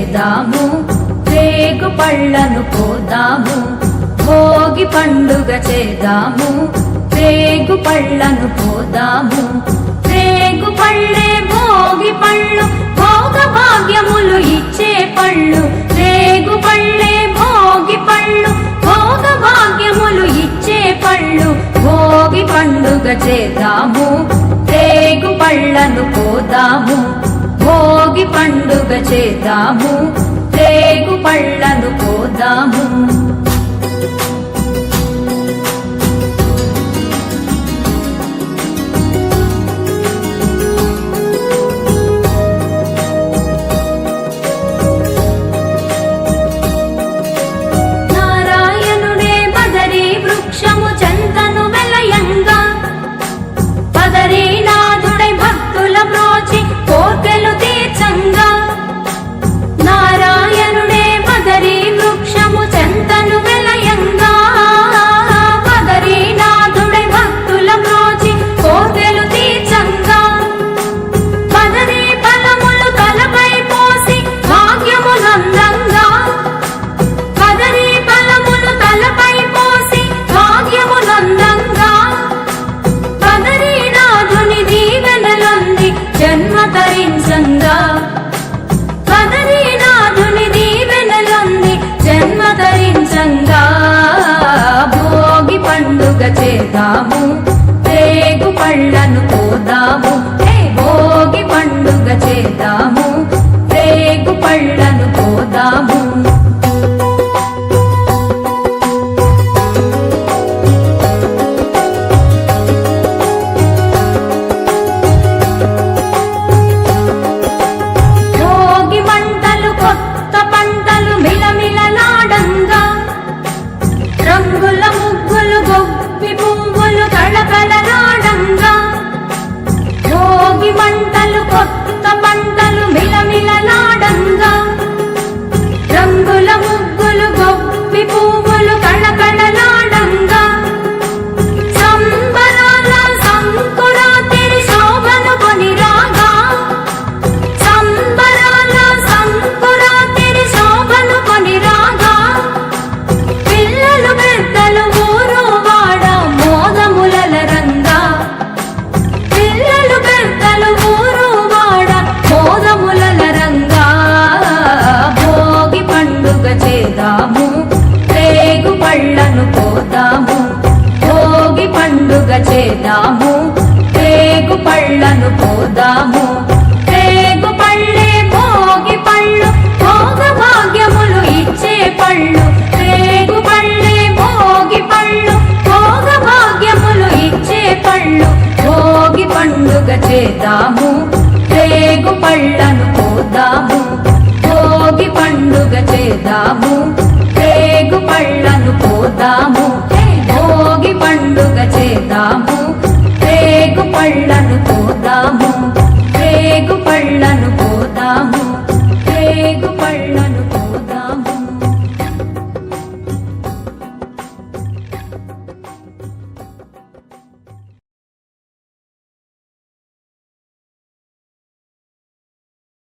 చేద్దాము, రేగు పళ్ళను కోద్దాము. భోగి పండుగ చేద్దాము, రేగు పళ్ళను కోద్దాము. రేగు పళ్ళే భోగి పళ్ళు, భోగ భాగ్యములు ఇచ్చే పళ్ళు. రేగు పళ్ళే భోగి పళ్ళు, భోగ భాగ్యములు ఇచ్చే పళ్ళు. భోగి పండుగ చేద్దాము, రేగు పళ్ళను కోద్దాము. భోగి పండుగ చేద్దాము, రేగు పళ్ళను కోద్దాము. జన్మతరించంగా బదరీనాథుని దీవెనలొంది జన్మతరించంగా. భోగి పండుగ చేద్దాము, రేగు పళ్ళను కోద్దాము. భోగి పండుగ చేద్దాము, రేగు పళ్ళను కోద్దాము. రంగుల ముగ్గులు గొప్పి పువ్వులు కళకళలాడంగా. భోగి మంటలు కొత్త పంటలు మిలమిలలాడంగా. రంగుల ముగ్గులు గొప్పి పువ్వులు కళకళలాడంగా. సంబరాల సంకురాతిరి శోభను కొనిరాగా. సంబరాల సంకురాతిరి శోభను కొనిరాగా. పెద్దలు ఊరు వాడ మోదములల రంగా. పిల్లలు పెద్దలు ఊరు వాడ మోదములల రంగా. భోగి పండుగ చేద్దాము, రేగు పళ్ళను కోద్దాము. భోగి పండుగ చేద్దాము, రేగు పళ్ళను కోద్దాము. రేగు పళ్ళే భోగి పళ్ళు, భోగ భాగ్యములు ఇచ్చే పళ్ళు. రేగు పళ్ళే భోగి పళ్ళు, భోగ భాగ్యములు ఇచ్చే పళ్ళు. భోగి పండుగ చేద్దాము,